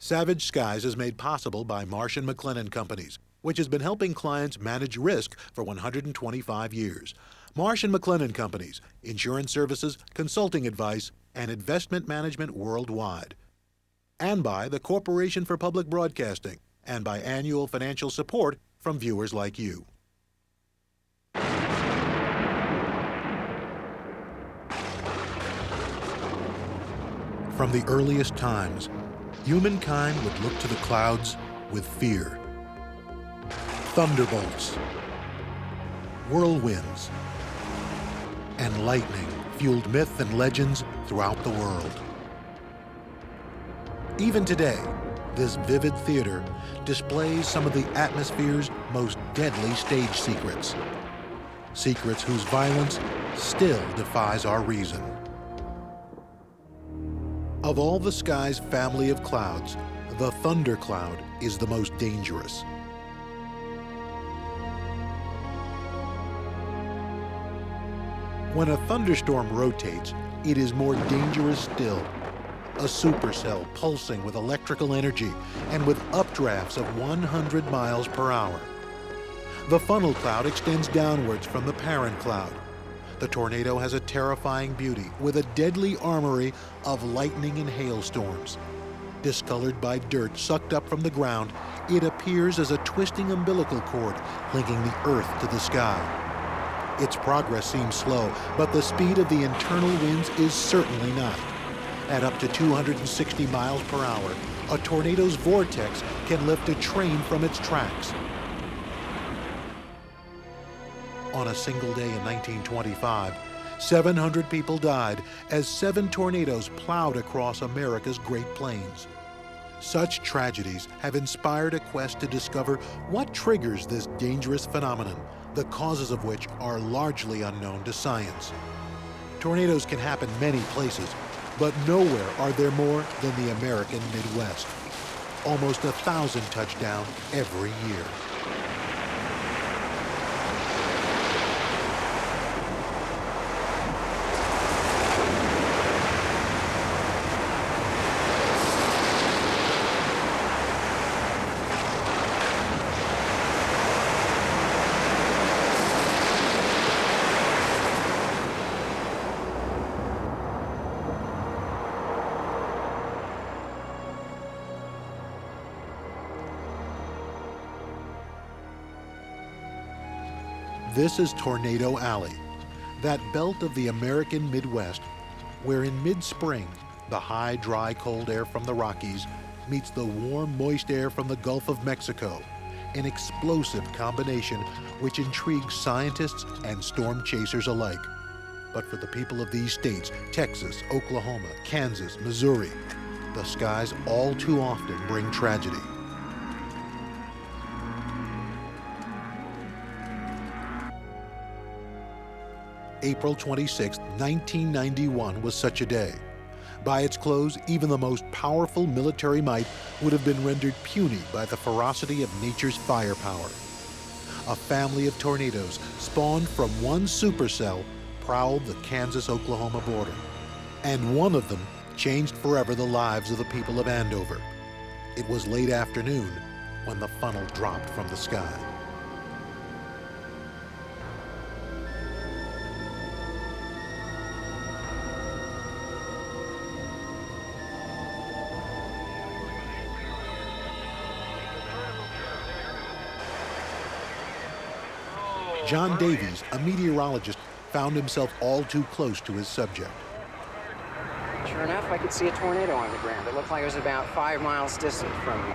Savage Skies is made possible by Marsh & McLennan Companies, which has been helping clients manage risk for 125 years. Marsh & McLennan Companies, insurance services, consulting advice, and investment management worldwide. And by the Corporation for Public Broadcasting, and by annual financial support from viewers like you. From the earliest times, humankind would look to the clouds with fear. Thunderbolts, whirlwinds, and lightning fueled myth and legends throughout the world. Even today, this vivid theater displays some of the atmosphere's most deadly stage secrets. Secrets whose violence still defies our reason. Of all the sky's family of clouds, the thundercloud is the most dangerous. When a thunderstorm rotates, it is more dangerous still. A supercell pulsing with electrical energy and with updrafts of 100 miles per hour. The funnel cloud extends downwards from the parent cloud. The tornado has a terrifying beauty with a deadly armory of lightning and hailstorms. Discolored by dirt sucked up from the ground, it appears as a twisting umbilical cord linking the earth to the sky. Its progress seems slow, but the speed of the internal winds is certainly not. At up to 260 miles per hour, a tornado's vortex can lift a train from its tracks. On a single day in 1925, 700 people died as 7 tornadoes plowed across America's Great Plains. Such tragedies have inspired a quest to discover what triggers this dangerous phenomenon, the causes of which are largely unknown to science. Tornadoes can happen many places, but nowhere are there more than the American Midwest. Almost 1,000 touch down every year. This is Tornado Alley, that belt of the American Midwest, where in mid-spring, the high, dry, cold air from the Rockies meets the warm, moist air from the Gulf of Mexico, an explosive combination which intrigues scientists and storm chasers alike. But for the people of these states, Texas, Oklahoma, Kansas, Missouri, the skies all too often bring tragedy. April 26, 1991 was such a day. By its close, even the most powerful military might would have been rendered puny by the ferocity of nature's firepower. A family of tornadoes spawned from one supercell prowled the Kansas-Oklahoma border. And one of them changed forever the lives of the people of Andover. It was late afternoon when the funnel dropped from the sky. John Davies, a meteorologist, found himself all too close to his subject. Sure enough, I could see a tornado on the ground. It looked like it was about 5 miles distant from me.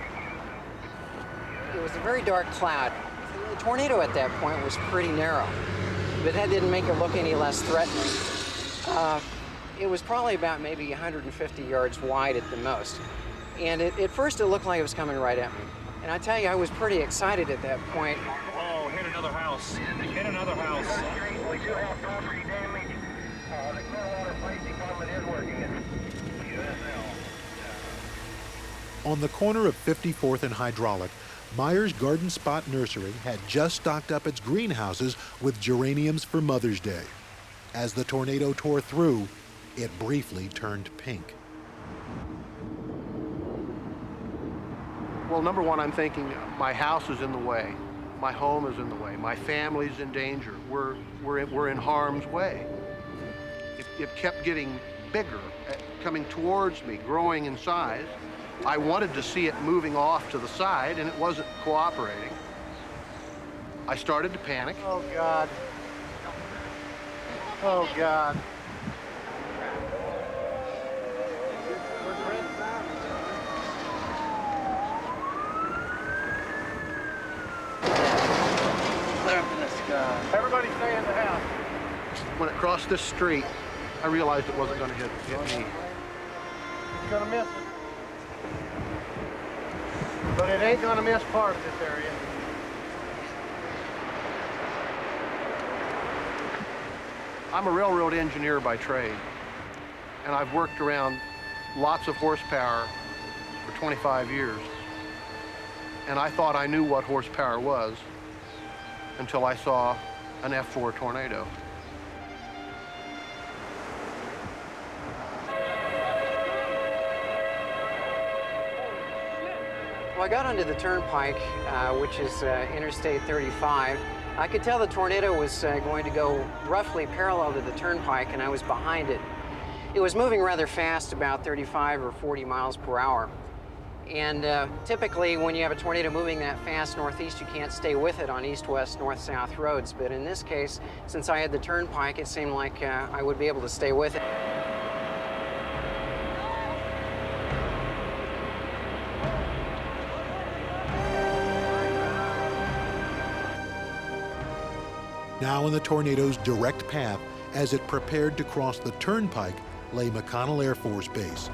It was a very dark cloud. The tornado at that point was pretty narrow, but that didn't make it look any less threatening. It was probably about maybe 150 yards wide at the most. And at first it looked like it was coming right at me. And I tell you, I was pretty excited at that point. Oh, hit another house. Hit another house. We do have property damage. The Clearwater Police Department is working. On the corner of 54th and Hydraulic, Myers Garden Spot Nursery had just stocked up its greenhouses with geraniums for Mother's Day. As the tornado tore through, it briefly turned pink. Well, number one, I'm thinking my house is in the way. My home is in the way. My family's in danger. We're in harm's way. It kept getting bigger, coming towards me, growing in size. I wanted to see it moving off to the side, and it wasn't cooperating. I started to panic. Oh, God. Oh, God. Clear up in the sky. Everybody stay in the house. When it crossed this street, I realized it wasn't going to hit me. It's gonna miss it. But it ain't gonna miss part of this area. I'm a railroad engineer by trade, and I've worked around lots of horsepower for 25 years. And I thought I knew what horsepower was until I saw an F4 tornado. Well, I got onto the turnpike, which is Interstate 35. I could tell the tornado was going to go roughly parallel to the turnpike, and I was behind it. It was moving rather fast, about 35 or 40 miles per hour. And typically, when you have a tornado moving that fast northeast, you can't stay with it on east-west, north-south roads. But in this case, since I had the turnpike, it seemed like I would be able to stay with it. Now in the tornado's direct path, as it prepared to cross the turnpike, lay McConnell Air Force Base.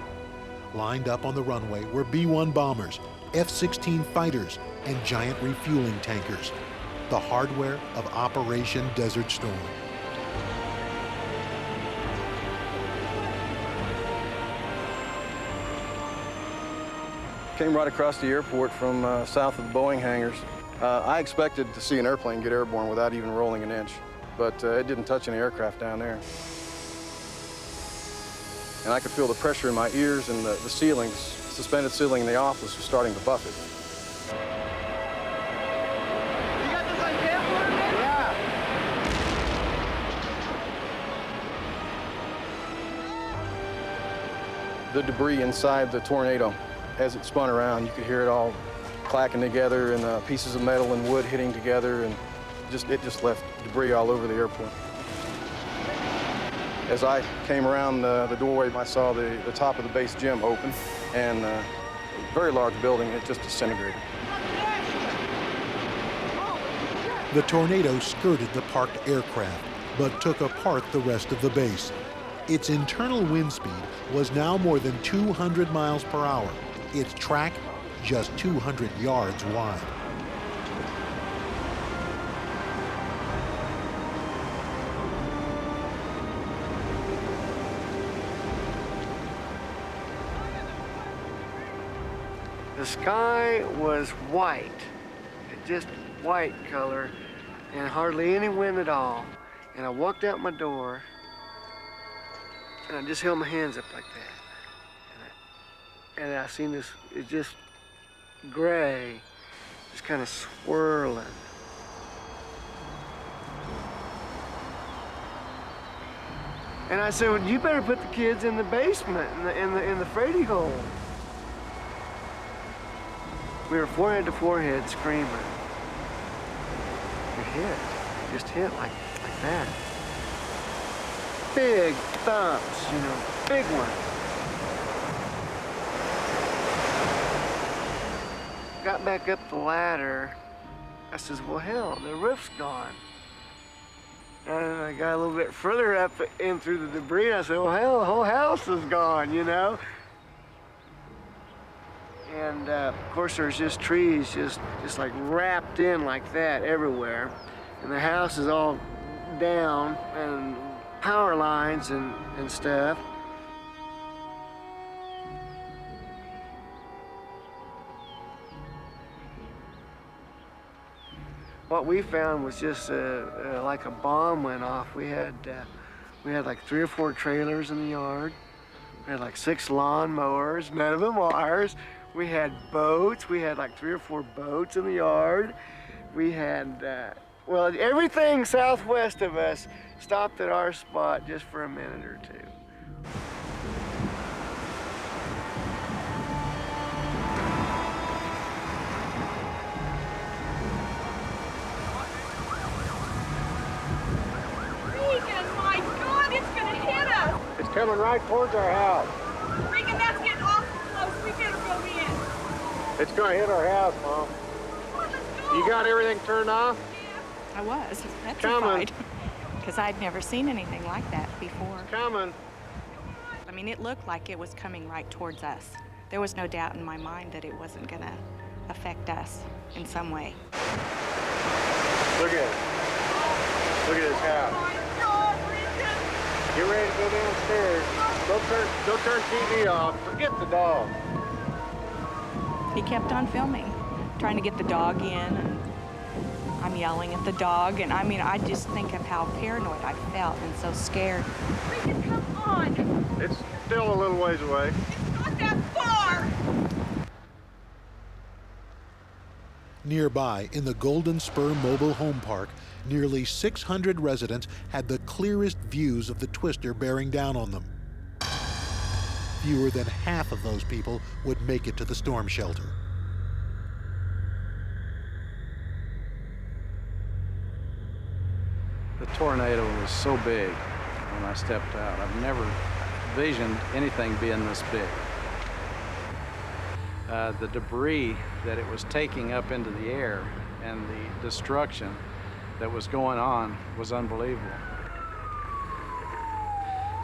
Lined up on the runway were B-1 bombers, F-16 fighters, and giant refueling tankers, the hardware of Operation Desert Storm. Came right across the airport from south of the Boeing hangars. I expected to see an airplane get airborne without even rolling an inch, but it didn't touch any aircraft down there. And I could feel the pressure in my ears, and the ceilings, suspended ceiling in the office was starting to buffet. You got this on camera? Yeah. The debris inside the tornado, as it spun around, you could hear it all clacking together, and pieces of metal and wood hitting together, and it just left debris all over the airport. As I came around the doorway, I saw the top of the base gym open, and a very large building, it just disintegrated. The tornado skirted the parked aircraft, but took apart the rest of the base. Its internal wind speed was now more than 200 miles per hour. Its track just 200 yards wide. The sky was white, just white color, and hardly any wind at all. And I walked out my door, and I just held my hands up like that. And I seen this, it's just gray, just kind of swirling. And I said, well, you better put the kids in the basement, in the Frady hole. We were forehead to forehead screaming. It hit, just hit like that. Big thumps, you know, big ones. Got back up the ladder. I says, well, hell, the roof's gone. And I got a little bit further up in through the debris. I said, well, hell, the whole house is gone, you know? And of course, there's just trees just like wrapped in like that everywhere. And the house is all down, and power lines and stuff. What we found was just like a bomb went off. We had like 3 or 4 trailers in the yard. We had like 6 lawn mowers, none of them ours. We had boats. We had like 3 or 4 boats in the yard. We had, well, everything southwest of us stopped at our spot just for a minute or two. My God, it's gonna hit us! It's coming right towards our house. Regan, that's getting awful close. We better go in. It's gonna hit our house, Mom. Come on, let's go. You got everything turned off? I was Coming. petrified because I'd never seen anything like that before. Coming. I mean, it looked like it was coming right towards us. There was no doubt in my mind that it wasn't gonna affect us in some way. Look at it. Look at this house. My God, Regan. Get ready to go downstairs. Go turn TV off. Forget the dog. He kept on filming, trying to get the dog in, and I'm yelling at the dog, and I mean, I just think of how paranoid I felt and so scared. Regan, come on. It's still a little ways away. It's not that far. Nearby, in the Golden Spur Mobile Home Park, nearly 600 residents had the clearest views of the twister bearing down on them. Fewer than half of those people would make it to the storm shelter. The tornado was so big when I stepped out. I've never envisioned anything being this big. The debris that it was taking up into the air and the destruction that was going on was unbelievable.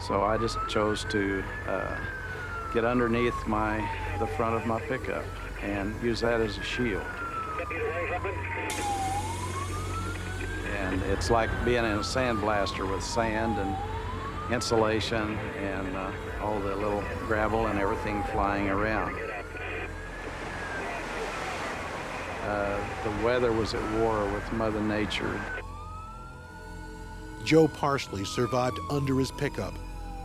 So I just chose to get underneath the front of my pickup and use that as a shield. And it's like being in a sandblaster with sand and insulation and all the little gravel and everything flying around. The weather was at war with Mother Nature. Joe Parsley survived under his pickup,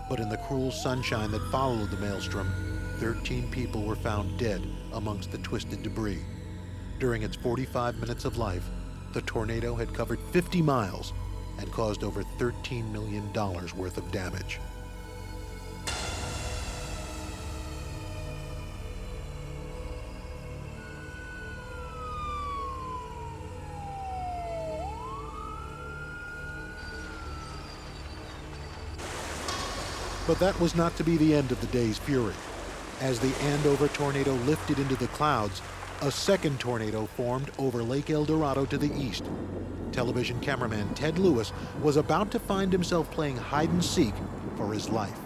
but in the cruel sunshine that followed the maelstrom, 13 people were found dead amongst the twisted debris. During its 45 minutes of life, the tornado had covered 50 miles and caused over $13 million worth of damage. But that was not to be the end of the day's fury. As the Andover tornado lifted into the clouds, a second tornado formed over Lake El Dorado to the east. Television cameraman Ted Lewis was about to find himself playing hide and seek for his life.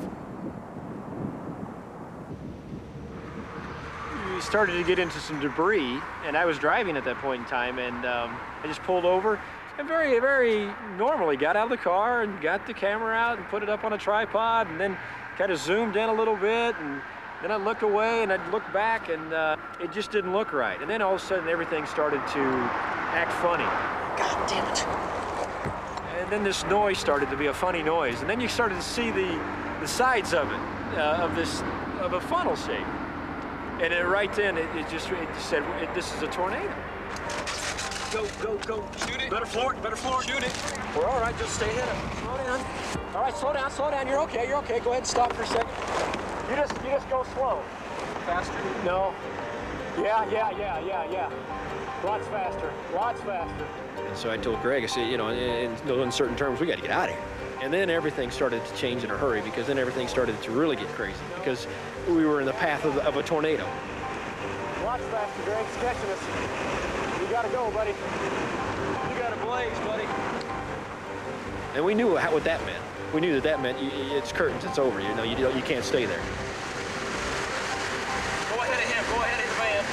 We started to get into some debris, and I was driving at that point in time, and I just pulled over and very, very normally got out of the car and got the camera out and put it up on a tripod, and then kind of zoomed in a little bit, and then I looked away and I'd look back, and it just didn't look right. And then all of a sudden everything started to act funny. God damn it. And then this noise started to be a funny noise, and then you started to see the sides of it, of a funnel shape. And then right then it just said, this is a tornado. Go, go, go. Shoot it. Better floor it, shoot it. We're all right, just stay hit him. Slow down. All right, slow down. You're okay. Go ahead and stop for a second. You just go slow. Faster? No. Yeah. Lots faster. And so I told Greg, I said, in no uncertain terms, we got to get out of here. And then everything started to change in a hurry, because then everything started to really get crazy, because we were in the path of a tornado. Lots faster, Greg. It's catching us. You gotta go, buddy. You got a blaze, buddy. And we knew what that meant. We knew that meant it's curtains, it's over. You can't stay there. Go ahead of him. Go ahead of the van.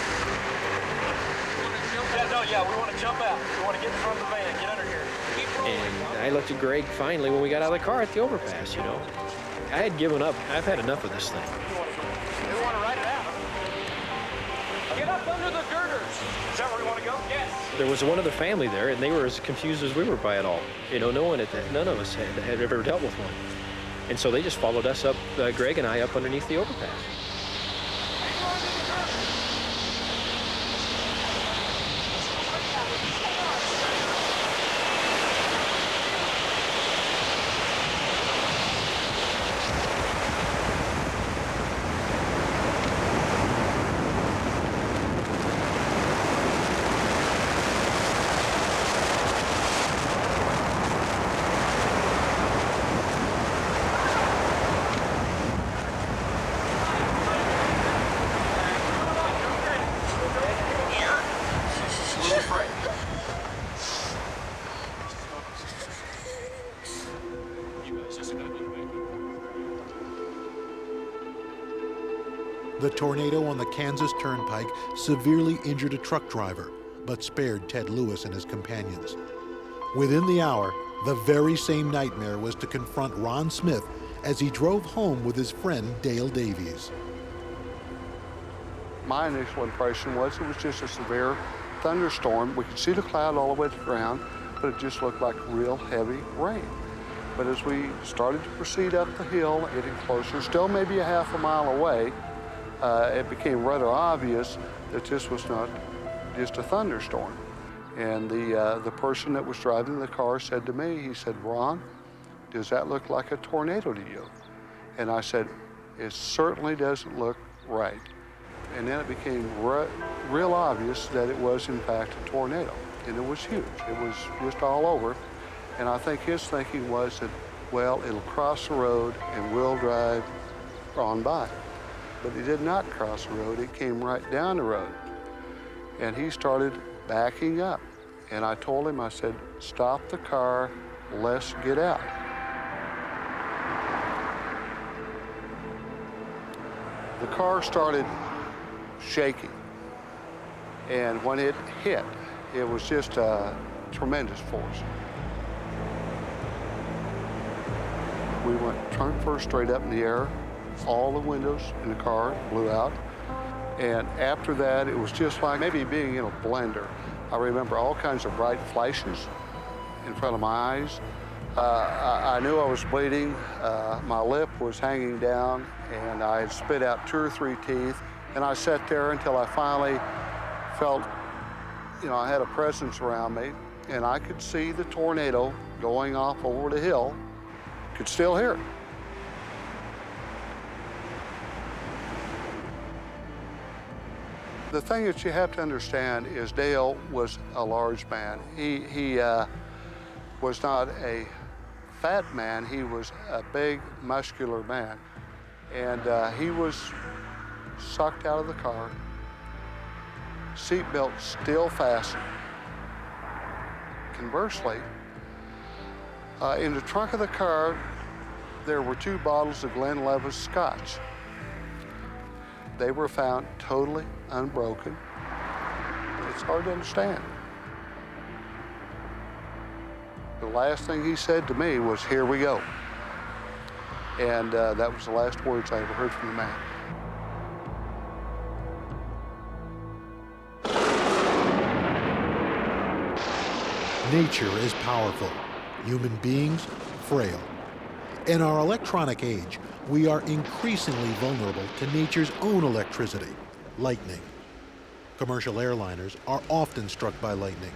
We want to jump out. We want to get in front of the van. Get under here. And I looked at Greg finally when we got out of the car at the overpass. I had given up. I've had enough of this thing. We want to ride it out. Get up under the girders. Is that where we want to go? Yes. There was one other family there, and they were as confused as we were by it all. None of us had ever dealt with one. And so they just followed us up, Greg and I, up underneath the overpass. The tornado on the Kansas Turnpike severely injured a truck driver, but spared Ted Lewis and his companions. Within the hour, the very same nightmare was to confront Ron Smith as he drove home with his friend Dale Davies. My initial impression was it was just a severe thunderstorm. We could see the cloud all the way to the ground, but it just looked like real heavy rain. But as we started to proceed up the hill, getting closer, still maybe a half a mile away, it became rather obvious that this was not just a thunderstorm. And the person that was driving the car said to me, he said, "Ron, does that look like a tornado to you?" And I said, "It certainly doesn't look right." And then it became real obvious that it was in fact a tornado. And it was huge. It was just all over. And I think his thinking was that, well, it'll cross the road and we'll drive on by. But it did not cross the road. It came right down the road. And he started backing up. And I told him, I said, "Stop the car, let's get out." The car started shaking. And when it hit, it was just a tremendous force. We went trunk first straight up in the air. All the windows in the car blew out. And after that, it was just like maybe being in a blender. I remember all kinds of bright flashes in front of my eyes. I knew I was bleeding. My lip was hanging down, and I had spit out 2 or 3 teeth. And I sat there until I finally felt, I had a presence around me, and I could see the tornado going off over the hill. Could still hear it. The thing that you have to understand is Dale was a large man. He was not a fat man. He was a big, muscular man. And he was sucked out of the car, seatbelt still fastened. Conversely, in the trunk of the car, there were 2 bottles of Glenlivet Scotch. They were found totally unbroken. It's hard to understand. The last thing he said to me was, "Here we go." And that was the last words I ever heard from the man. Nature is powerful, human beings frail. In our electronic age, we are increasingly vulnerable to nature's own electricity, lightning. Commercial airliners are often struck by lightning.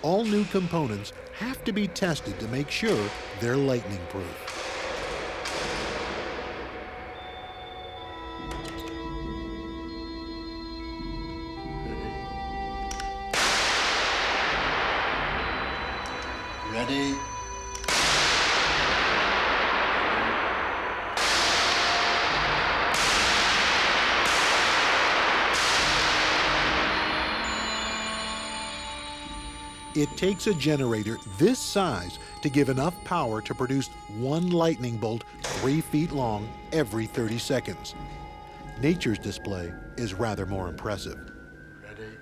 All new components have to be tested to make sure they're lightning-proof. Ready? It takes a generator this size to give enough power to produce 1 lightning bolt 3 feet long every 30 seconds. Nature's display is rather more impressive. Ready?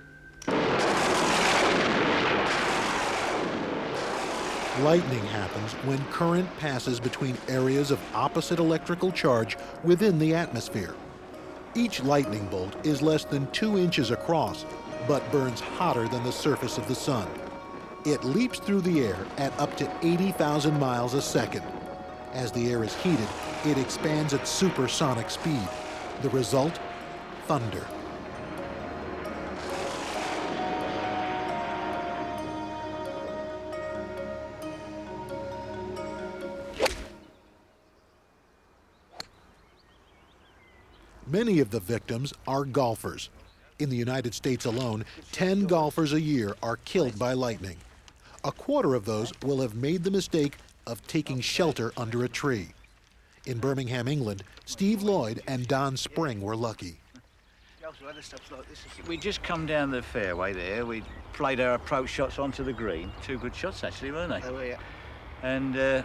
Lightning happens when current passes between areas of opposite electrical charge within the atmosphere. Each lightning bolt is less than 2 inches across, but burns hotter than the surface of the sun. It leaps through the air at up to 80,000 miles a second. As the air is heated, it expands at supersonic speed. The result? Thunder. Many of the victims are golfers. In the United States alone, 10 golfers a year are killed by lightning. A quarter of those will have made the mistake of taking shelter under a tree. In Birmingham, England, Steve Lloyd and Don Spring were lucky. We just come down the fairway there. We played our approach shots onto the green. 2 good shots, actually, weren't they? Oh, yeah. And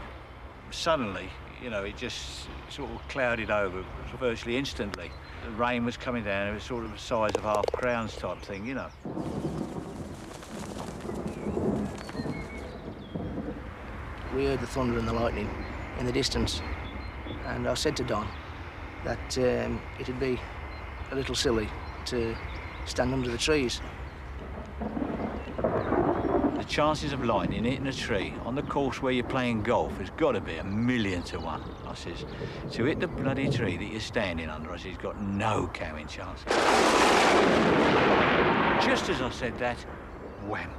suddenly, it just sort of clouded over virtually instantly. the rain was coming down. It was sort of the size of half crowns type thing, you know. We heard the thunder and the lightning in the distance, and I said to Don that it'd be a little silly to stand under the trees. The chances of lightning hitting a tree on the course where you're playing golf has got to be 1,000,000 to 1. I says, to hit the bloody tree that you're standing under, I says, got no cowing chance. Just as I said that, wham.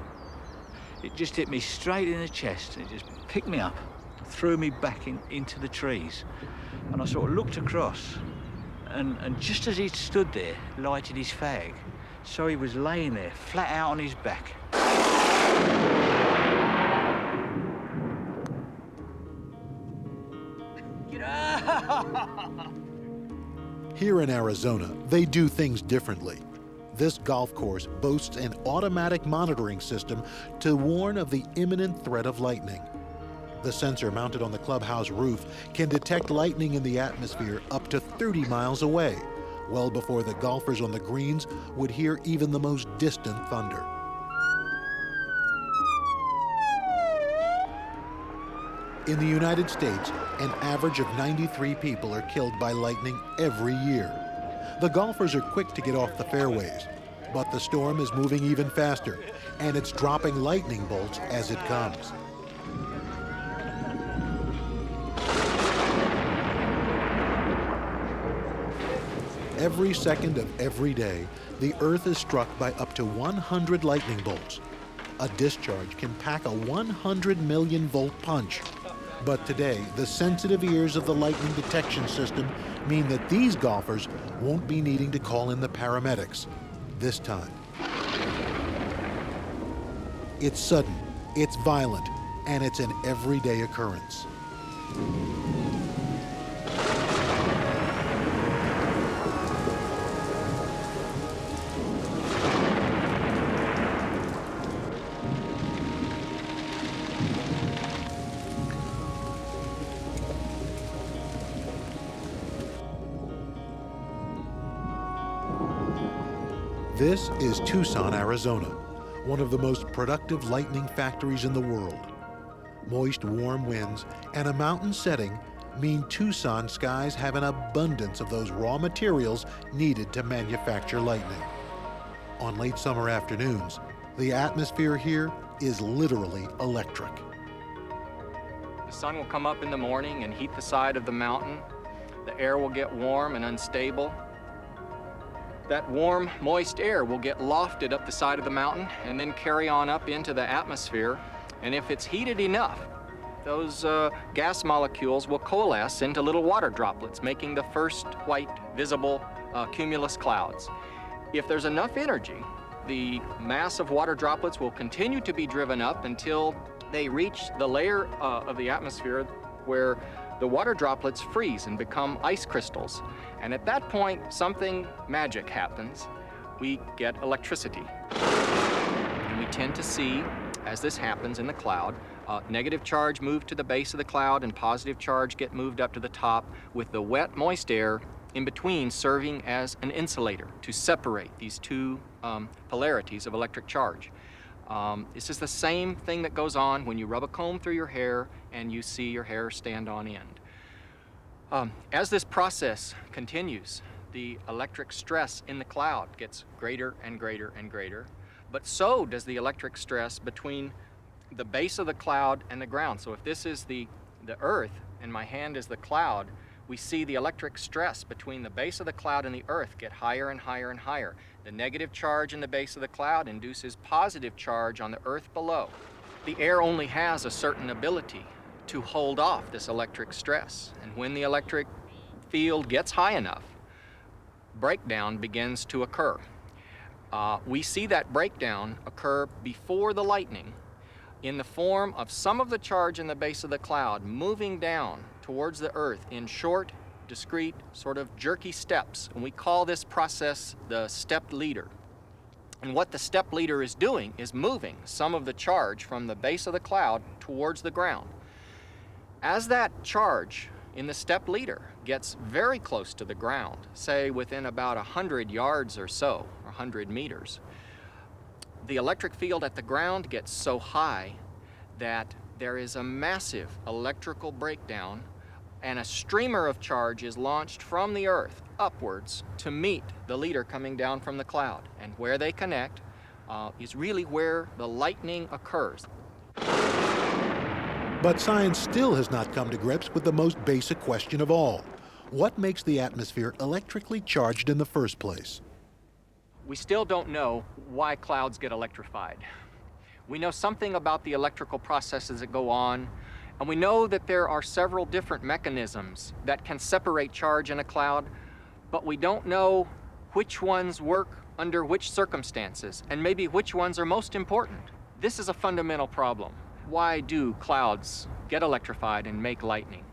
It just hit me straight in the chest. It just picked me up, threw me back into the trees. And I sort of looked across, and just as he stood there, lighted his fag, so he was laying there, flat out on his back. Get up! Here in Arizona, they do things differently. This golf course boasts an automatic monitoring system to warn of the imminent threat of lightning. The sensor mounted on the clubhouse roof can detect lightning in the atmosphere up to 30 miles away, well before the golfers on the greens would hear even the most distant thunder. In the United States, an average of 93 people are killed by lightning every year. The golfers are quick to get off the fairways, but the storm is moving even faster, and it's dropping lightning bolts as it comes. Every second of every day, the Earth is struck by up to 100 lightning bolts. A discharge can pack a 100 million volt punch. But today, the sensitive ears of the lightning detection system mean that these golfers won't be needing to call in the paramedics this time. It's sudden, it's violent, and it's an everyday occurrence. This is Tucson, Arizona, one of the most productive lightning factories in the world. Moist, warm winds and a mountain setting mean Tucson skies have an abundance of those raw materials needed to manufacture lightning. On late summer afternoons, the atmosphere here is literally electric. The sun will come up in the morning and heat the side of the mountain. The air will get warm and unstable. That warm, moist air will get lofted up the side of the mountain and then carry on up into the atmosphere. And if it's heated enough, those gas molecules will coalesce into little water droplets, making the first white, visible cumulus clouds. If there's enough energy, the mass of water droplets will continue to be driven up until they reach the layer of the atmosphere where the water droplets freeze and become ice crystals. And at that point, something magic happens. We get electricity. And we tend to see, as this happens in the cloud, negative charge move to the base of the cloud and positive charge get moved up to the top, with the wet, moist air in between serving as an insulator to separate these two polarities of electric charge. This is the same thing that goes on when you rub a comb through your hair and you see your hair stand on end. As this process continues, the electric stress in the cloud gets greater and greater and greater, but so does the electric stress between the base of the cloud and the ground. So if this is the Earth and my hand is the cloud, we see the electric stress between the base of the cloud and the Earth get higher and higher and higher. The negative charge in the base of the cloud induces positive charge on the Earth below. The air only has a certain ability to hold off this electric stress. And when the electric field gets high enough, breakdown begins to occur. We see that breakdown occur before the lightning in the form of some of the charge in the base of the cloud moving down towards the Earth in short, discrete, sort of jerky steps. And we call this process the step leader. And what the step leader is doing is moving some of the charge from the base of the cloud towards the ground. As that charge in the step leader gets very close to the ground, say within about 100 yards or so, or 100 meters, the electric field at the ground gets so high that there is a massive electrical breakdown and a streamer of charge is launched from the Earth upwards to meet the leader coming down from the cloud. And where they connect is really where the lightning occurs. But science still has not come to grips with the most basic question of all. What makes the atmosphere electrically charged in the first place? We still don't know why clouds get electrified. We know something about the electrical processes that go on, and we know that there are several different mechanisms that can separate charge in a cloud, but we don't know which ones work under which circumstances, and maybe which ones are most important. This is a fundamental problem. Why do clouds get electrified and make lightning?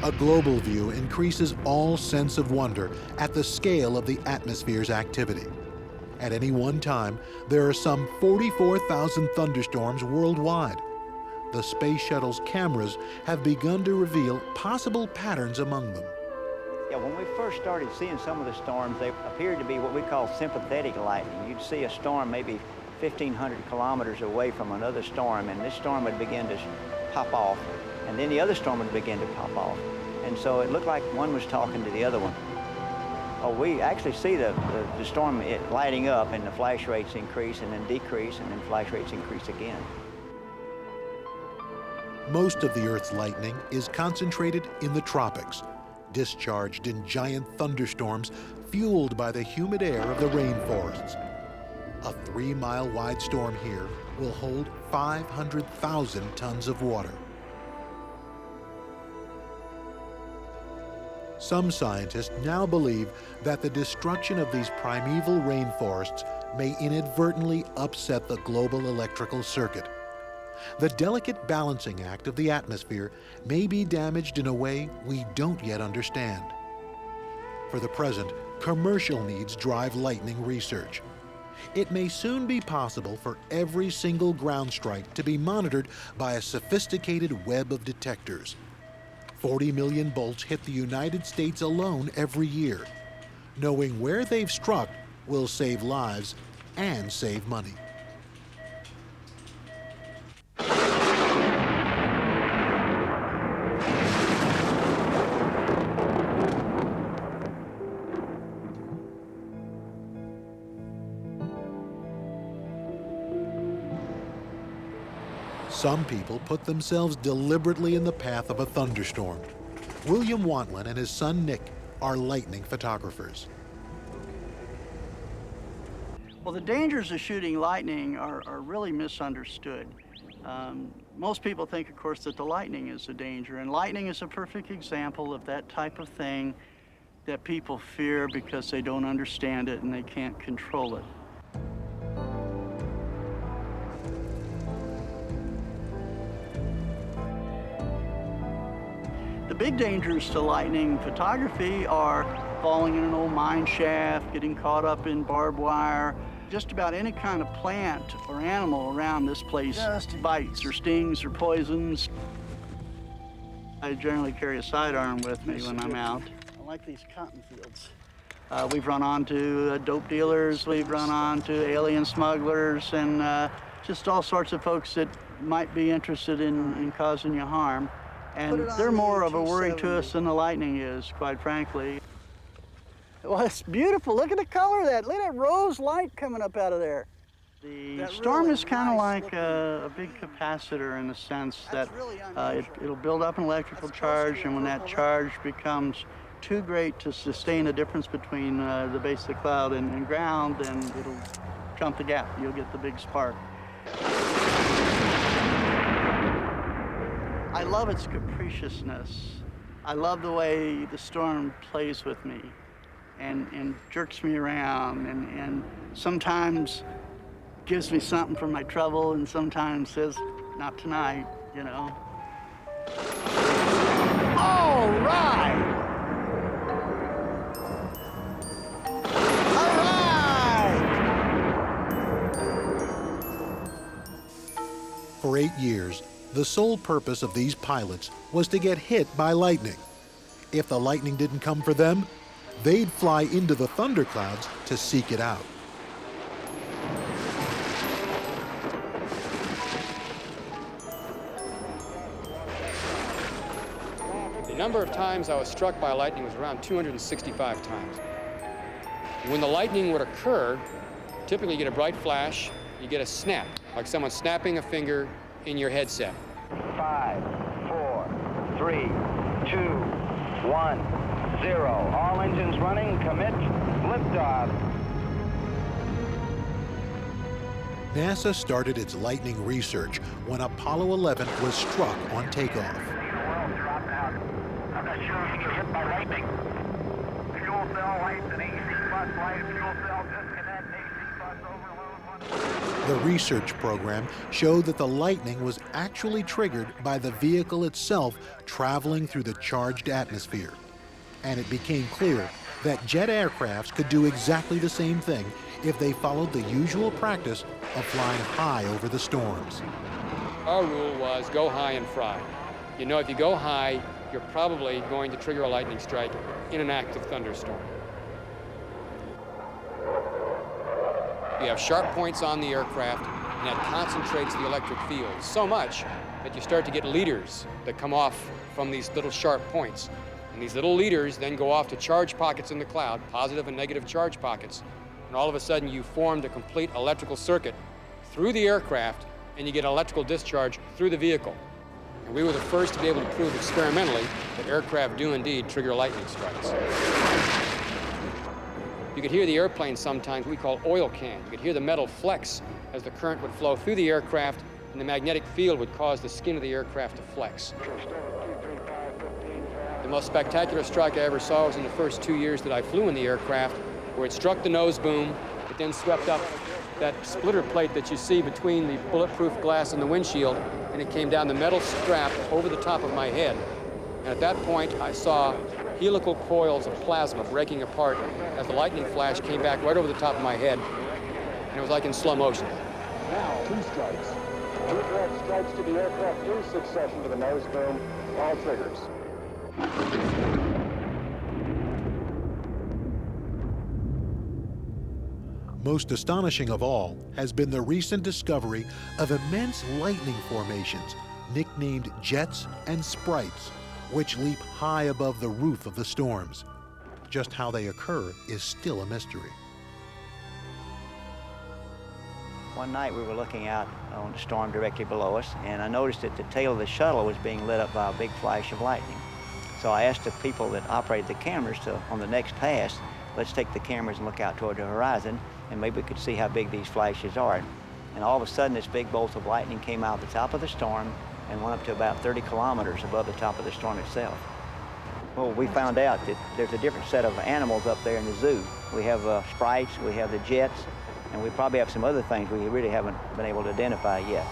A global view increases all sense of wonder at the scale of the atmosphere's activity. At any one time, there are some 44,000 thunderstorms worldwide. The space shuttle's cameras have begun to reveal possible patterns among them. Yeah, when we first started seeing some of the storms, they appeared to be what we call sympathetic lightning. You'd see a storm maybe 1,500 kilometers away from another storm, and this storm would begin to pop off, and then the other storm would begin to pop off. And so it looked like one was talking to the other one. Oh, we actually see the storm lighting up, and the flash rates increase and then decrease, and then flash rates increase again. Most of the Earth's lightning is concentrated in the tropics, discharged in giant thunderstorms fueled by the humid air of the rainforests. A 3-mile wide storm here will hold 500,000 tons of water. Some scientists now believe that the destruction of these primeval rainforests may inadvertently upset the global electrical circuit. The delicate balancing act of the atmosphere may be damaged in a way we don't yet understand. For the present, commercial needs drive lightning research. It may soon be possible for every single ground strike to be monitored by a sophisticated web of detectors. 40 million bolts hit the United States alone every year. Knowing where they've struck will save lives and save money. Some people put themselves deliberately in the path of a thunderstorm. William Wantlin and his son Nick are lightning photographers. Well, the dangers of shooting lightning are really misunderstood. Most people think, of course, that the lightning is a danger, and lightning is a perfect example of that type of thing that people fear because they don't understand it and they can't control it. The big dangers to lightning photography are falling in an old mine shaft, getting caught up in barbed wire. Just about any kind of plant or animal around this place bites or stings or poisons. I generally carry a sidearm with me when I'm out. I like these cotton fields. We've run onto dope dealers, we've run onto alien smugglers, and just all sorts of folks that might be interested in causing you harm. And they're more of a worry to us than the lightning is, quite frankly. Well, it's beautiful. Look at the color of that. Look at that rose light coming up out of there. The storm is kind of like a big capacitor in the sense that it'll build up an electrical charge, and when that charge becomes too great to sustain the difference between the base of the cloud and ground, then it'll jump the gap. You'll get the big spark. I love its capriciousness. I love the way the storm plays with me and jerks me around and sometimes gives me something from my trouble and sometimes says, not tonight, you know. All right! For 8 years, the sole purpose of these pilots was to get hit by lightning. If the lightning didn't come for them, they'd fly into the thunderclouds to seek it out. The number of times I was struck by lightning was around 265 times. When the lightning would occur, typically you get a bright flash, you get a snap, like someone snapping a finger in your headset. 5, 4, 3, 2, 1, 0. All engines running, commit, liftoff. NASA started its lightning research when Apollo 11 was struck on takeoff. I'm not sure if you get hit by lightning. Fuel cell lights and AC bus light, fuel cell disconnect, AC bus overload. The research program showed that the lightning was actually triggered by the vehicle itself traveling through the charged atmosphere. And it became clear that jet aircrafts could do exactly the same thing if they followed the usual practice of flying high over the storms. Our rule was go high and fry. You know, if you go high, you're probably going to trigger a lightning strike in an active thunderstorm. You have sharp points on the aircraft, and that concentrates the electric field so much that you start to get leaders that come off from these little sharp points. And these little leaders then go off to charge pockets in the cloud, positive and negative charge pockets. And all of a sudden you formed a complete electrical circuit through the aircraft, and you get electrical discharge through the vehicle. And we were the first to be able to prove experimentally that aircraft do indeed trigger lightning strikes. You could hear the airplane sometimes we call oil can. You could hear the metal flex as the current would flow through the aircraft, and the magnetic field would cause the skin of the aircraft to flex. The most spectacular strike I ever saw was in the first 2 years that I flew in the aircraft, where it struck the nose boom, it then swept up that splitter plate that you see between the bulletproof glass and the windshield, and it came down the metal strap over the top of my head. And at that point, I saw helical coils of plasma breaking apart as the lightning flash came back right over the top of my head, and it was like in slow motion. Now, 2 strikes. 2 direct strikes to the aircraft in succession to the nose boom, all triggers. Most astonishing of all has been the recent discovery of immense lightning formations, nicknamed jets and sprites, which leap high above the roof of the storms. Just how they occur is still a mystery. One night we were looking out on the storm directly below us, and I noticed that the tail of the shuttle was being lit up by a big flash of lightning. So I asked the people that operated the cameras to, on the next pass, let's take the cameras and look out toward the horizon, and maybe we could see how big these flashes are. And all of a sudden, this big bolt of lightning came out the top of the storm and went up to about 30 kilometers above the top of the storm itself. Well, we found out that there's a different set of animals up there in the zoo. We have sprites, we have the jets, and we probably have some other things we really haven't been able to identify yet.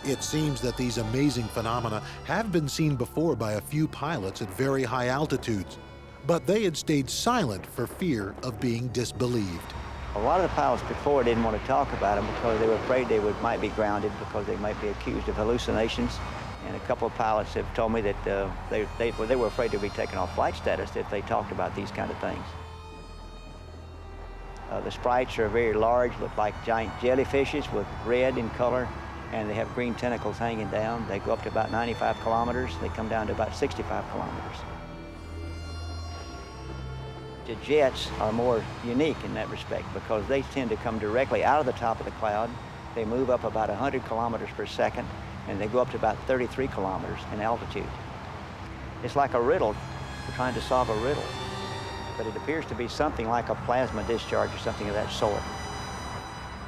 It seems that these amazing phenomena have been seen before by a few pilots at very high altitudes, but they had stayed silent for fear of being disbelieved. A lot of the pilots before didn't want to talk about them because they were afraid they might be grounded because they might be accused of hallucinations. And a couple of pilots have told me that they were afraid to be taken off flight status if they talked about these kind of things. The sprites are very large, look like giant jellyfishes with red in color, and they have green tentacles hanging down. They go up to about 95 kilometers. They come down to about 65 kilometers. The jets are more unique in that respect because they tend to come directly out of the top of the cloud. They move up about 100 kilometers per second, and they go up to about 33 kilometers in altitude. It's like a riddle. We're trying to solve a riddle, but it appears to be something like a plasma discharge or something of that sort.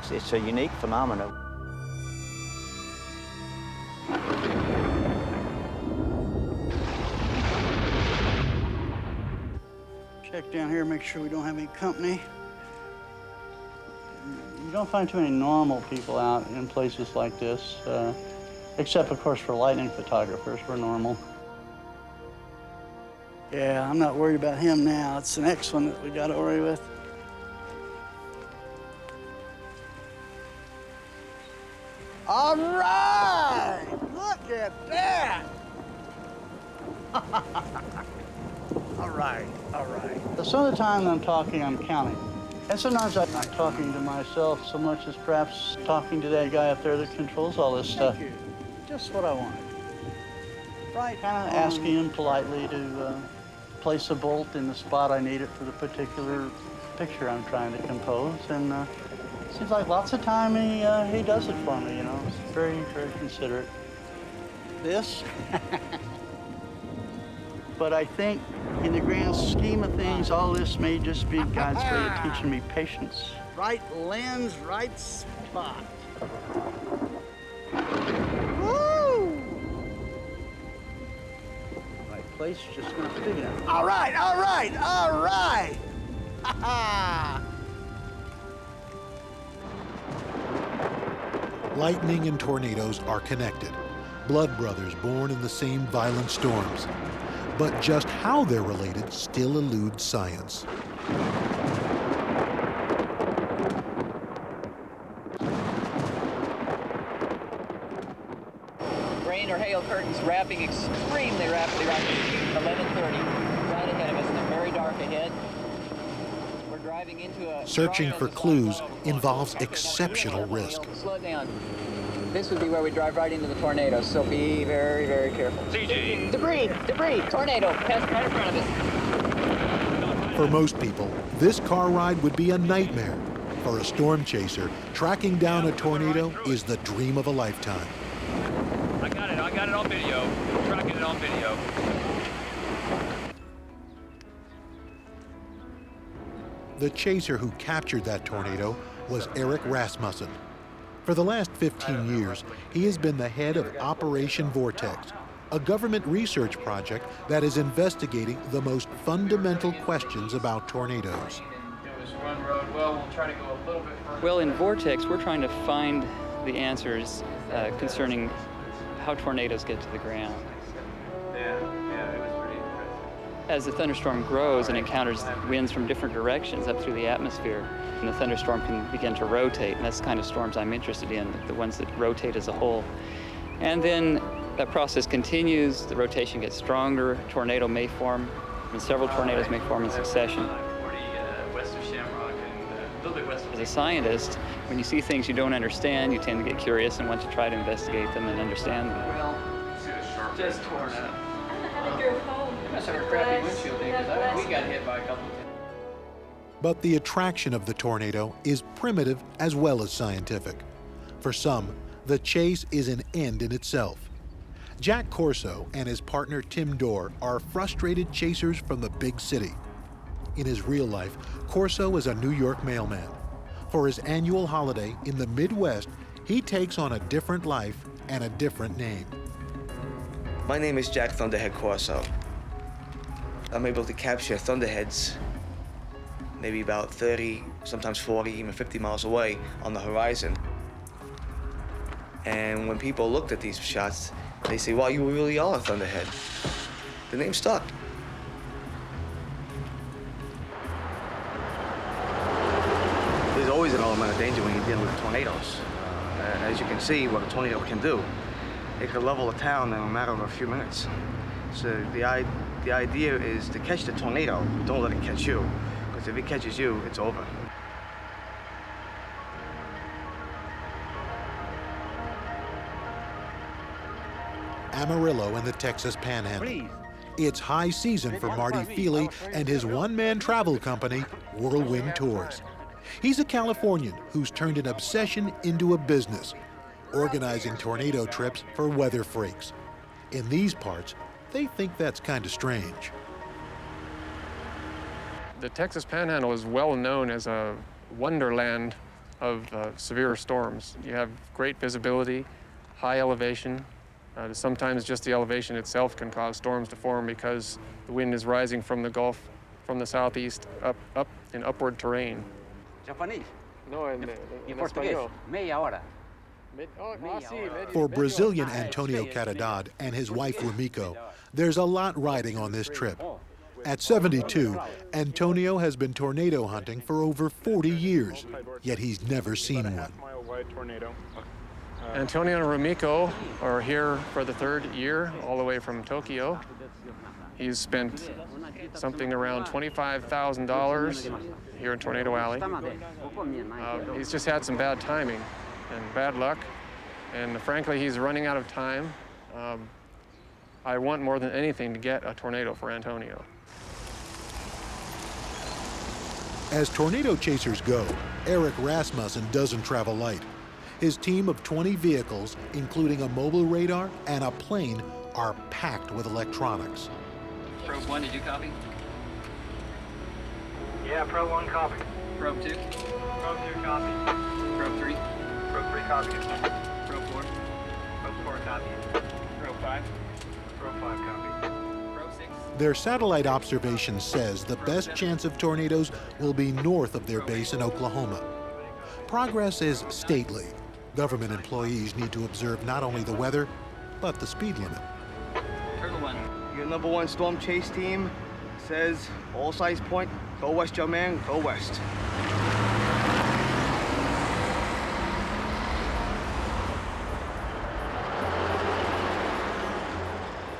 It's a unique phenomenon. Check down here, make sure we don't have any company. You don't find too many normal people out in places like this, except, of course, for lightning photographers. We're normal. Yeah, I'm not worried about him now. It's the next one that we got to worry with. All right! Look at that! All right, all right. Some of the time I'm talking, I'm counting. And sometimes I'm not talking to myself so much as perhaps talking to that guy up there that controls all this stuff. Thank you. Just what I wanted. Right, kind of asking him politely to place a bolt in the spot I need it for the particular picture I'm trying to compose. And seems like lots of time he does it for me, you know. It's very, very considerate. This? But I think in the grand scheme of things, all this may just be God's way of teaching me patience. Right lens, right spot. Woo! Right place, just gonna figure it out. All right, all right, all right! Ha ha! Lightning and tornadoes are connected, blood brothers born in the same violent storms. But just how they're related still eludes science. Rain or hail curtains wrapping extremely rapidly right now. 11:30, right ahead of us, and very dark ahead. We're driving into a... Searching for clues involves exceptional risk. Slow it down. This would be where we drive right into the tornado, so be very, very careful. CG. Debris, debris, tornado, passing right in front of us. For most people, this car ride would be a nightmare. For a storm chaser, tracking down a tornado is the dream of a lifetime. I got it on video. I'm tracking it on video. The chaser who captured that tornado was Eric Rasmussen. For the last 15 years, he has been the head of Operation Vortex, a government research project that is investigating the most fundamental questions about tornadoes. Well, in Vortex, we're trying to find the answers concerning how tornadoes get to the ground. As the thunderstorm grows and encounters winds from different directions up through the atmosphere, and the thunderstorm can begin to rotate, and that's the kind of storms I'm interested in, the ones that rotate as a whole. And then that process continues, the rotation gets stronger, a tornado may form, and several tornadoes may form in succession. As a scientist, when you see things you don't understand, you tend to get curious and want to try to investigate them and understand them. Well, just torn up. I drove home. You must have a crappy windshield, because we got hit by a couple of times. But the attraction of the tornado is primitive as well as scientific. For some, the chase is an end in itself. Jack Corso and his partner Tim Dorr are frustrated chasers from the big city. In his real life, Corso is a New York mailman. For his annual holiday in the Midwest, he takes on a different life and a different name. My name is Jack Thunderhead Corso. I'm able to capture thunderheads maybe about 30, sometimes 40, even 50 miles away on the horizon. And when people looked at these shots, they say, wow, you really are a thunderhead. The name stuck. There's always an element of danger when you're dealing with tornadoes. As you can see, what a tornado can do, it can level a town in a matter of a few minutes. So the idea is to catch the tornado, don't let it catch you. Because if it catches you, it's over. Amarillo in the Texas Panhandle. It's high season for Marty Feely and his one-man travel company, Whirlwind Tours. He's a Californian who's turned an obsession into a business, organizing tornado trips for weather freaks. In these parts, they think that's kind of strange. The Texas Panhandle is well known as a wonderland of severe storms. You have great visibility, high elevation. Sometimes just the elevation itself can cause storms to form because the wind is rising from the Gulf, from the southeast, up in upward terrain. Japanese? No, en portugués. Meia hora. For Brazilian Antonio Caridad and his wife Rumiko, there's a lot riding on this trip. At 72, Antonio has been tornado hunting for over 40 years, yet he's never seen one. Antonio and Rumiko are here for the third year, all the way from Tokyo. He's spent something around $25,000 here in Tornado Alley. He's just had some bad timing and bad luck, and frankly, he's running out of time. I want more than anything to get a tornado for Antonio. As tornado chasers go, Eric Rasmussen doesn't travel light. His team of 20 vehicles, including a mobile radar and a plane, are packed with electronics. Probe 1, did you copy? Yeah, Probe 1 copy. Probe 2? Probe 2 copy. Probe 3? Probe 3 copy. Probe 4? Probe 4 copy. Probe 5? Probe 5 copy. Probe 6? Their satellite observation says the best chance of tornadoes will be north of their base in Oklahoma. Progress is stately. Government employees need to observe not only the weather, but the speed limit. Turtle 1. Your number 1 storm chase team says, all sides point, go west, young man, go west.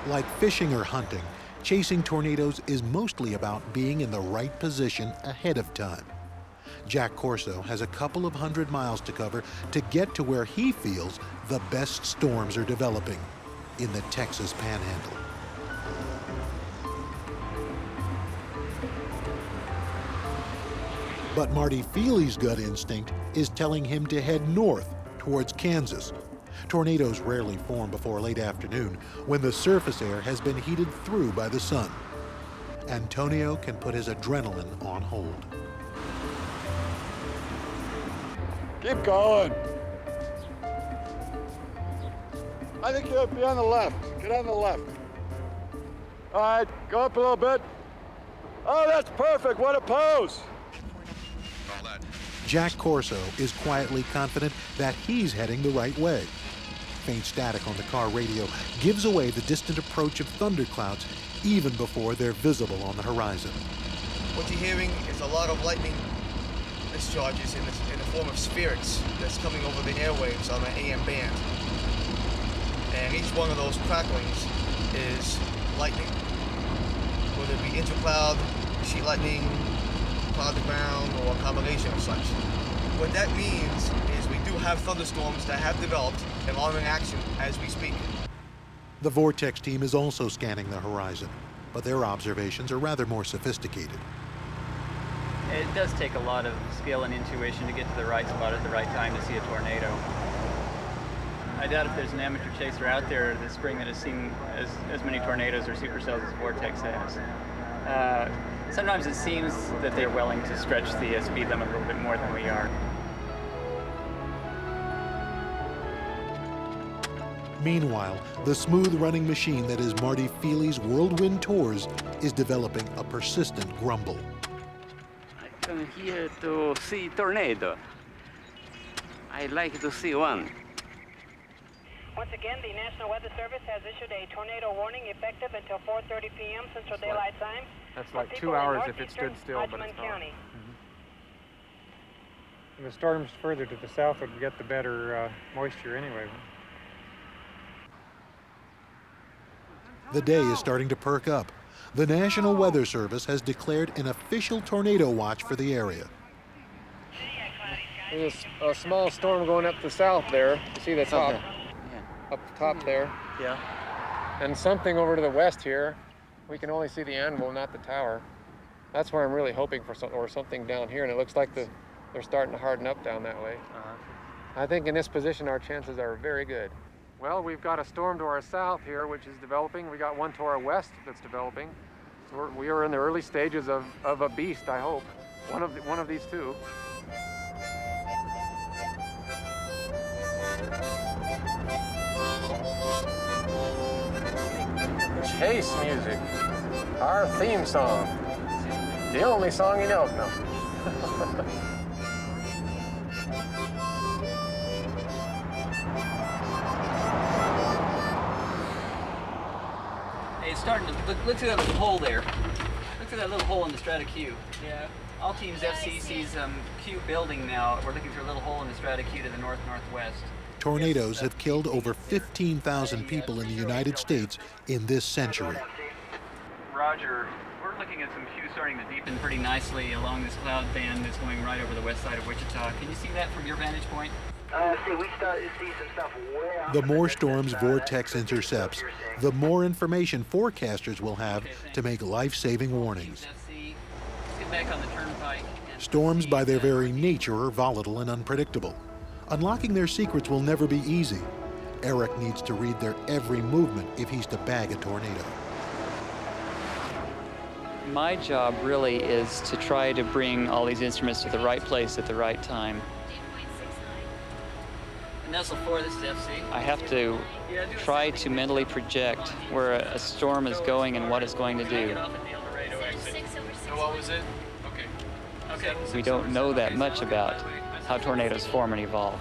Like fishing or hunting, chasing tornadoes is mostly about being in the right position ahead of time. Jack Corso has a couple of 100 miles to cover to get to where he feels the best storms are developing, in the Texas Panhandle. But Marty Feely's gut instinct is telling him to head north towards Kansas. Tornadoes rarely form before late afternoon, when the surface air has been heated through by the sun. Antonio can put his adrenaline on hold. Keep going. I think you'll be on the left. Get on the left. All right, go up a little bit. Oh, that's perfect. What a pose. Jack Corso is quietly confident that he's heading the right way. Faint static on the car radio gives away the distant approach of thunderclouds even before they're visible on the horizon. What you're hearing is a lot of lightning discharges in the form of spherics that's coming over the airwaves on the AM band. And each one of those cracklings is lightning. Whether it be intercloud, sheet lightning, cloud to ground, or a combination of such. What that means is we do have thunderstorms that have developed and are in action as we speak. The Vortex team is also scanning the horizon, but their observations are rather more sophisticated. It does take a lot of skill and intuition to get to the right spot at the right time to see a tornado. I doubt if there's an amateur chaser out there this spring that has seen as many tornadoes or supercells as Vortex has. Sometimes it seems that they're willing to stretch the speed limit a little bit more than we are. Meanwhile, the smooth-running machine that is Marty Feely's Whirlwind Tours is developing a persistent grumble. I come here to see tornado. I like to see one. Once again, the National Weather Service has issued a tornado warning effective until 4:30 p.m. Central Daylight Time. That's like 2 hours if it stood still, but it's not. The storms further to the south would get the better moisture anyway. The day is starting to perk up. The National Weather Service has declared an official tornado watch for the area. There's a small storm going up the south there. You see the top? Up top there. Yeah. And something over to the west here. We can only see the anvil, not the tower. That's where I'm really hoping for something down here, and it looks like they're starting to harden up down that way. I think in this position our chances are very good. Well, we've got a storm to our south here, which is developing. We got one to our west that's developing. So we are in the early stages of a beast, I hope. One of these two. Chase music, our theme song. The only song in Elknam. Hey, it's starting to look through that little hole there. Look through that little hole in the strata Q. Yeah. All teams FCC's Q building now. We're looking through a little hole in the strata Q to the northwest. Tornadoes have killed over 15,000 people in the United States in this century. Roger. We're looking at some cues starting to deepen pretty nicely along this cloud band that's going right over the west side of Wichita. Can you see that from your vantage point? We started to see some stuff way out. The more storms Vortex intercepts, the more information forecasters will have to make life-saving warnings. Get back on the turnpike. Storms by their very nature are volatile and unpredictable. Unlocking their secrets will never be easy. Eric needs to read their every movement if he's to bag a tornado. My job really is to try to bring all these instruments to the right place at the right time. Nestle 4, this is FC. I have to try to mentally project where a storm is going and what it's going to do. What was it? Okay. We don't know that much about how tornadoes form and evolve.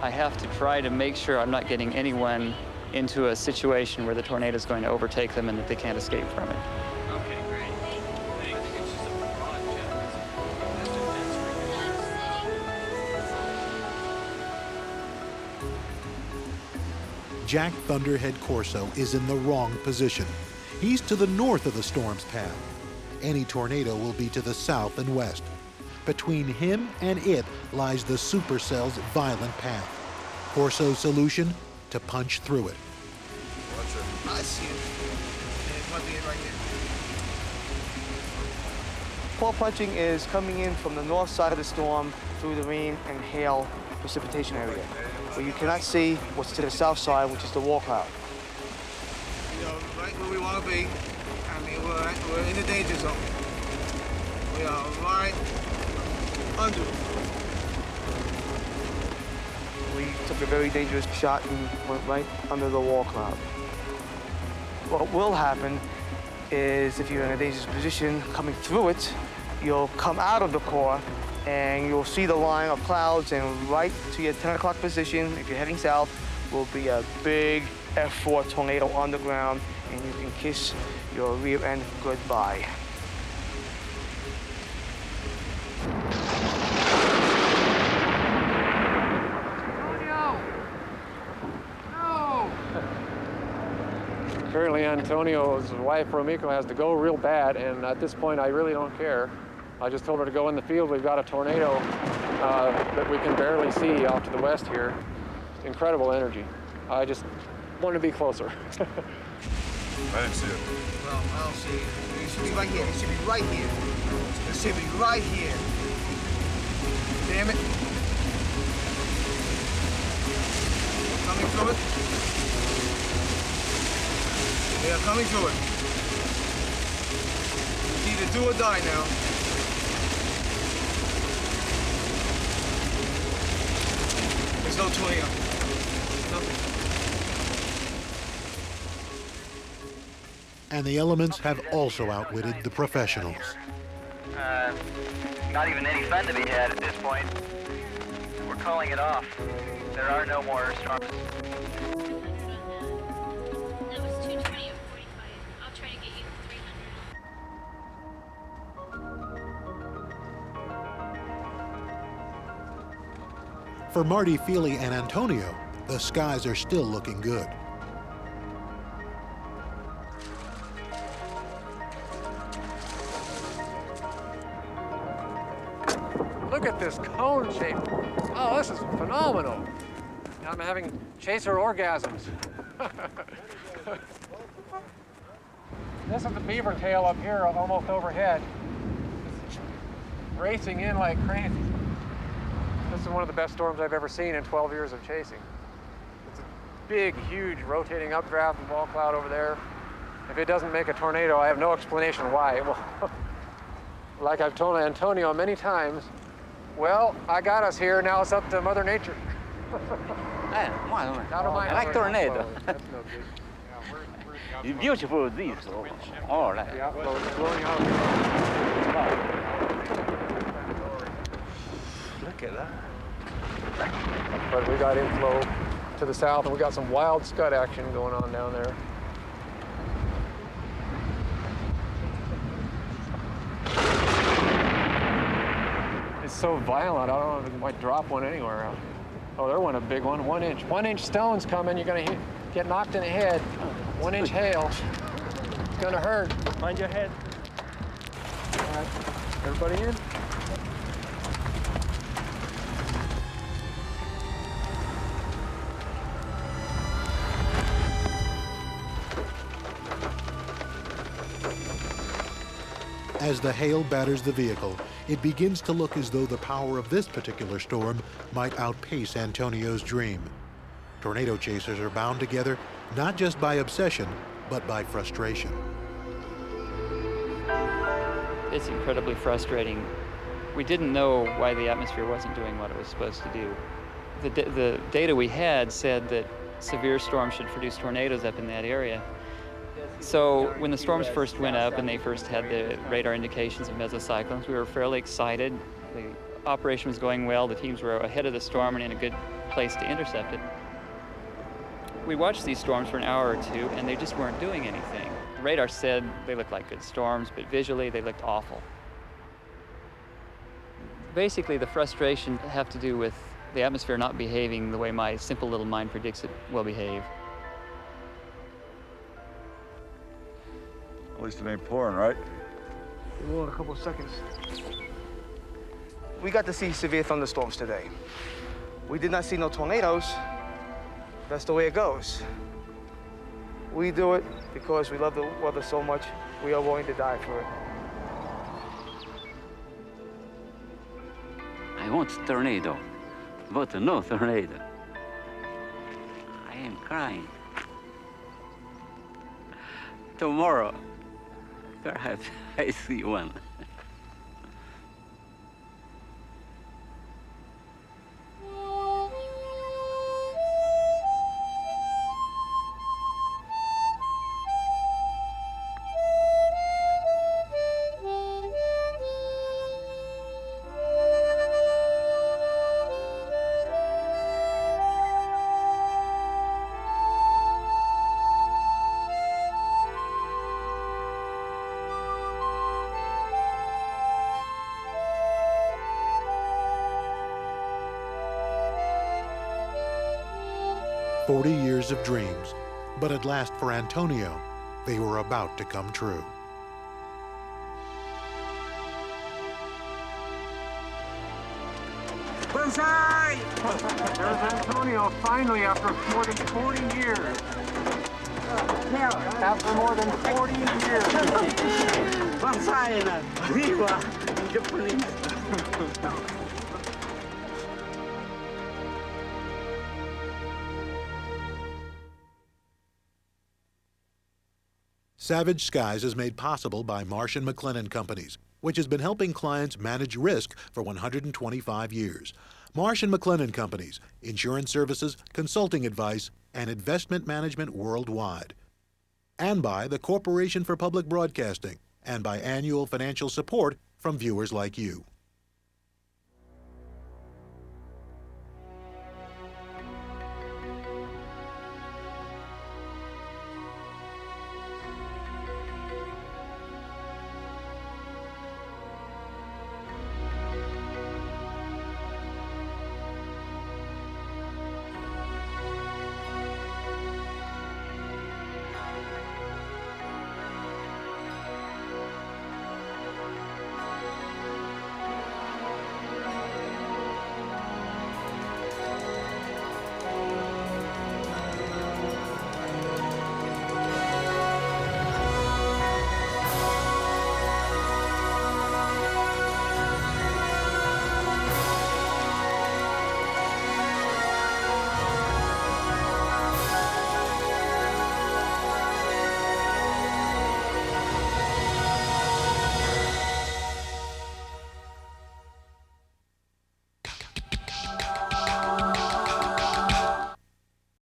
I have to try to make sure I'm not getting anyone into a situation where the tornado is going to overtake them and that they can't escape from it. Okay, great. Jack Thunderhead Corso is in the wrong position. He's to the north of the storm's path. Any tornado will be to the south and west. Between him and it lies the supercell's violent path. Corso's solution? To punch through it. I see it. It might be right here. Pole punching is coming in from the north side of the storm through the rain and hail precipitation area, where you cannot see what's to the south side, which is the wall cloud. You know, right where we want to be. I mean, we're in the danger zone. We are right under it. We took a very dangerous shot and went right under the wall cloud. What will happen is if you're in a dangerous position coming through it, you'll come out of the core and you'll see the line of clouds, and right to your 10 o'clock position, if you're heading south, will be a big F4 tornado on the ground, and you can kiss your rear end goodbye. Apparently Antonio's wife, Romiko, has to go real bad, and at this point, I really don't care. I just told her to go in the field. We've got a tornado that we can barely see off to the west here. Incredible energy. I just want to be closer. I didn't see it. Well, I don't see it. It should be right here. It should be right here. It should be right here. Damn it. Coming through it. They are coming through it. It's either do or die now. There's no tornado. Nothing. And the elements have also outwitted the professionals. Not even any fun to be had at this point. We're calling it off. There are no more storms. For Marty Feely and Antonio, the skies are still looking good. Look at this cone shape. Oh, this is phenomenal. I'm having chaser orgasms. This is the beaver tail up here, almost overhead. It's racing in like crazy. This is one of the best storms I've ever seen in 12 years of chasing. It's a big, huge rotating updraft and wall cloud over there. If it doesn't make a tornado, I have no explanation why. Well, like I've told Antonio many times, well, I got us here, now it's up to Mother Nature. I like tornado. It's beautiful, this. All right. Yeah, well, it's blowing out. Look at that. But we got inflow to the south, and we got some wild scud action going on down there. It's so violent, I don't know if it might drop one anywhere. Oh, they're one a big one. 1 inch. 1 inch stones coming. You're gonna get knocked in the head. 1 inch hail. It's gonna hurt. Mind your head. All right. Everybody in? As the hail batters the vehicle, it begins to look as though the power of this particular storm might outpace Antonio's dream. Tornado chasers are bound together not just by obsession, but by frustration. It's incredibly frustrating. We didn't know why the atmosphere wasn't doing what it was supposed to do. The data we had said that severe storms should produce tornadoes up in that area. So when the storms first went up and they first had the radar indications of mesocyclones, we were fairly excited. The operation was going well. The teams were ahead of the storm and in a good place to intercept it. We watched these storms for an hour or two and they just weren't doing anything. The radar said they looked like good storms, but visually they looked awful. Basically, the frustration have to do with the atmosphere not behaving the way my simple little mind predicts it will behave. At least it ain't pouring, right? We'll in a couple of seconds. We got to see severe thunderstorms today. We did not see no tornadoes. That's the way it goes. We do it because we love the weather so much, we are willing to die for it. I want tornado, but no tornado. I am crying. Tomorrow, perhaps I see one. Years of dreams, but at last for Antonio, they were about to come true. Banzai! There's Antonio, finally, after more than 40 years. After more than 40 years. Banzai, viva, Japanese. Savage Skies is made possible by Marsh & McLennan Companies, which has been helping clients manage risk for 125 years. Marsh & McLennan Companies, insurance services, consulting advice, and investment management worldwide. And by the Corporation for Public Broadcasting, and by annual financial support from viewers like you.